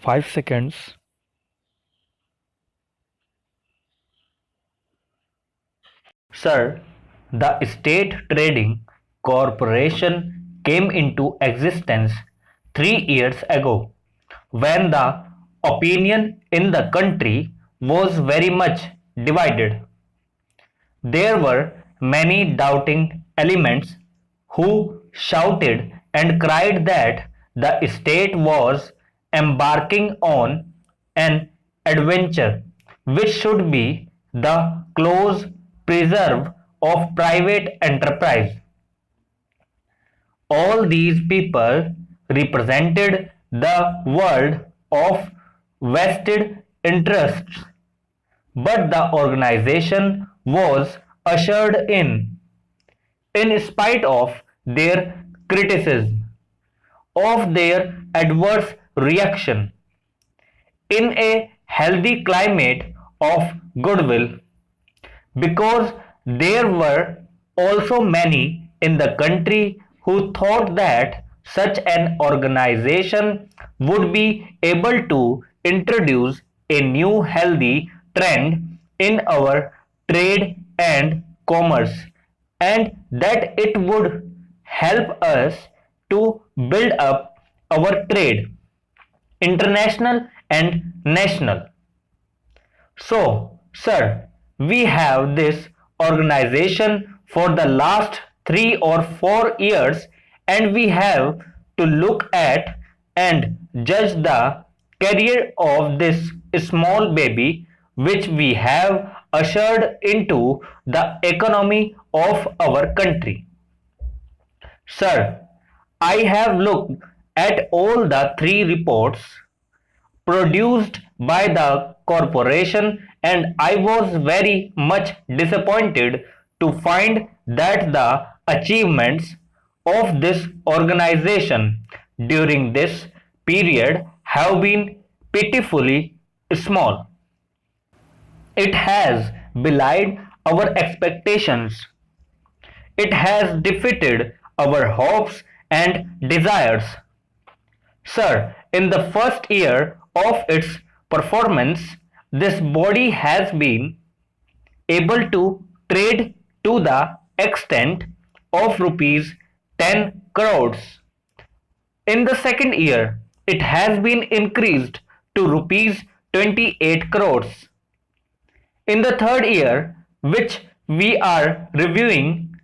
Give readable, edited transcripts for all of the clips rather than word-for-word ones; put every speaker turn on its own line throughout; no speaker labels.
5 seconds.
Sir, the State Trading Corporation came into existence 3 years ago, when the opinion in the country was very much divided. There were many doubting elements who shouted and cried that the state was embarking on an adventure which should be the close preserve of private enterprise. All these people represented the world of vested interests, but the organization was ushered in spite of their criticism, of their adverse reaction, in a healthy climate of goodwill, because there were also many in the country who thought that such an organization would be able to introduce a new healthy trend in our trade and commerce, and that it would help us to build up our trade, international and national. So, sir, we have this organization for the last 3 or 4 years, and we have to look at and judge the career of this small baby which we have ushered into the economy of our country. Sir, I have looked at all the three reports produced by the corporation, and I was very much disappointed to find that the achievements of this organization during this period have been pitifully small. It has belied our expectations. It has defeated our hopes and desires. Sir, in the first year of its performance, this body has been able to trade to the extent of rupees 10 crores. In the second year, it has been increased to rupees 28 crores. In the third year, which we are reviewing,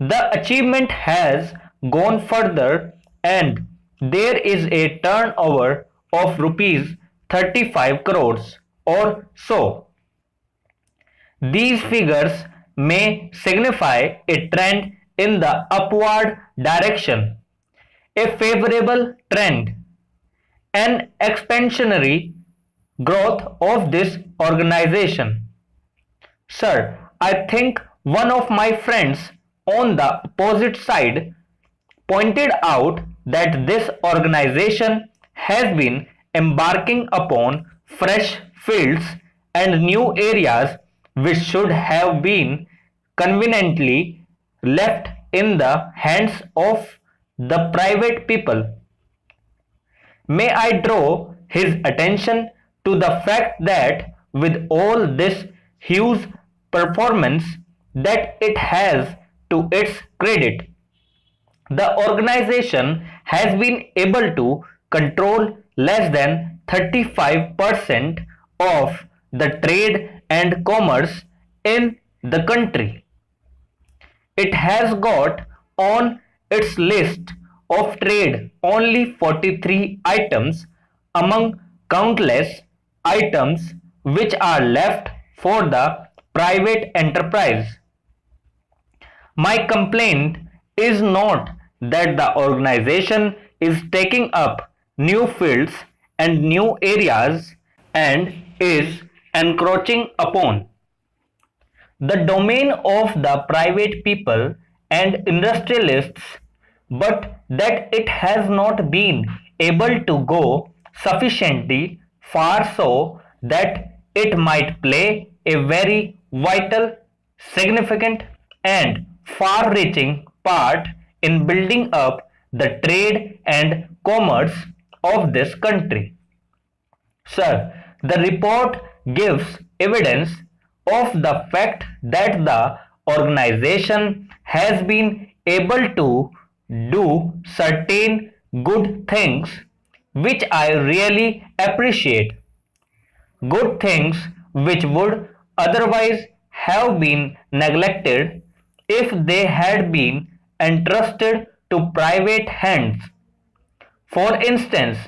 the achievement has gone further, and there is a turnover of rupees 35 crores or so. These figures may signify a trend in the upward direction, a favorable trend, an expansionary growth of this organization. Sir, I think one of my friends on the opposite side pointed out that this organization has been embarking upon fresh fields and new areas which should have been conveniently left in the hands of the private people. May I draw his attention to the fact that with all this huge performance that it has to its credit, the organization has been able to control less than 35% of the trade and commerce in the country. It has got on its list of trade only 43 items among countless items which are left for the private enterprise. My complaint is not that the organization is taking up new fields and new areas and is encroaching upon the domain of the private people and industrialists, but that it has not been able to go sufficiently far so that it might play a very vital, significant, and far reaching part in building up the trade and commerce of this country. Sir, the report gives evidence of the fact that the organization has been able to do certain good things which I really appreciate. Good things which would otherwise have been neglected if they had been entrusted to private hands. For instance,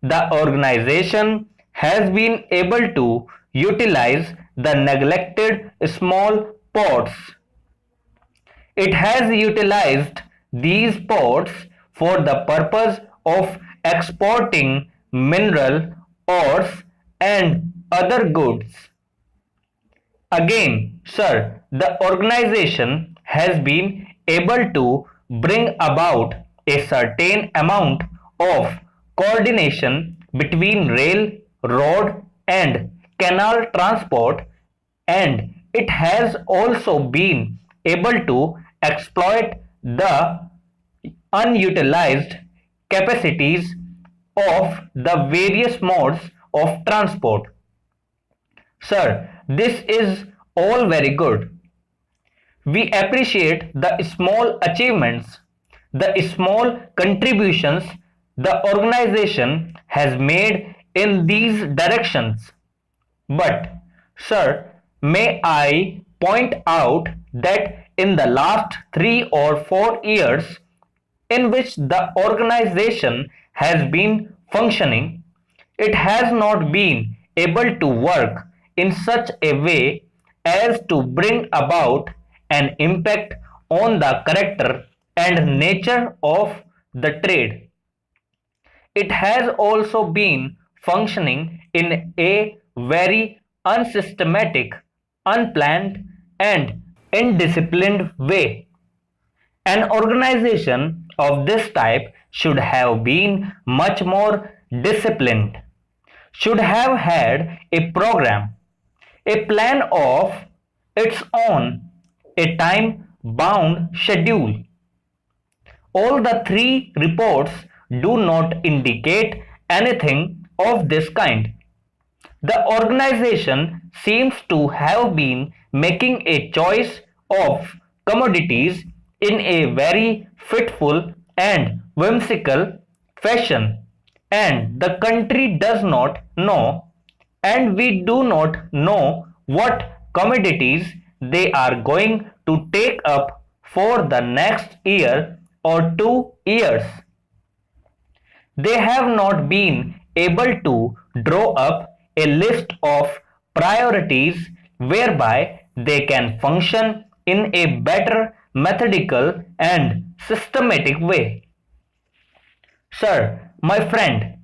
the organization has been able to utilize the neglected small ports. It has utilized these ports for the purpose of exporting mineral ores and other goods. Again, sir, the organization has been able to bring about a certain amount of coordination between rail, road, and canal transport, and it has also been able to exploit the unutilized capacities of the various modes of transport. Sir, this is all very good. We appreciate the small achievements, the small contributions the organization has made in these directions. But, sir, may I point out that in the last 3 or 4 years, in which the organization has been functioning, it has not been able to work in such a way as to bring about an impact on the character and nature of the trade. It has also been functioning in a very unsystematic, unplanned, and indisciplined way. An organization of this type should have been much more disciplined, should have had a program, a plan of its own, a time bound schedule. All the three reports do not indicate anything of this kind. The organization seems to have been making a choice of commodities in a very fitful and whimsical fashion, and the country does not know, and we do not know what commodities they are going to take up for the next year or 2 years. They have not been able to draw up a list of priorities whereby they can function in a better methodical and systematic way. Sir, my friend,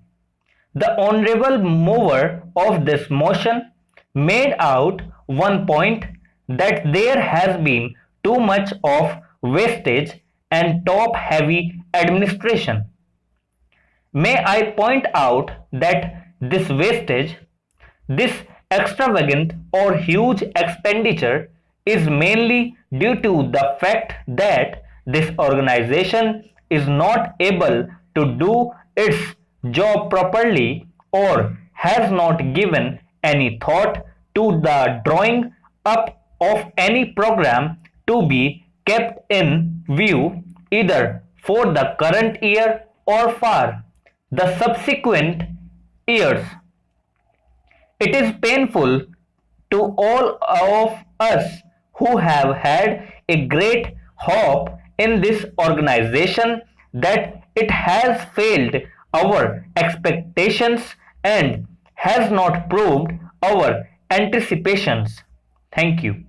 the honorable mover of this motion made out one point that there has been too much of wastage and top heavy administration. May I point out that this wastage, this extravagant or huge expenditure is mainly due to the fact that this organization is not able to do its job properly or has not given any thought to the drawing up of any program to be kept in view either for the current year or for the subsequent years. It is painful to all of us who have had a great hope in this organization that it has failed our expectations and has not proved our anticipations. Thank you.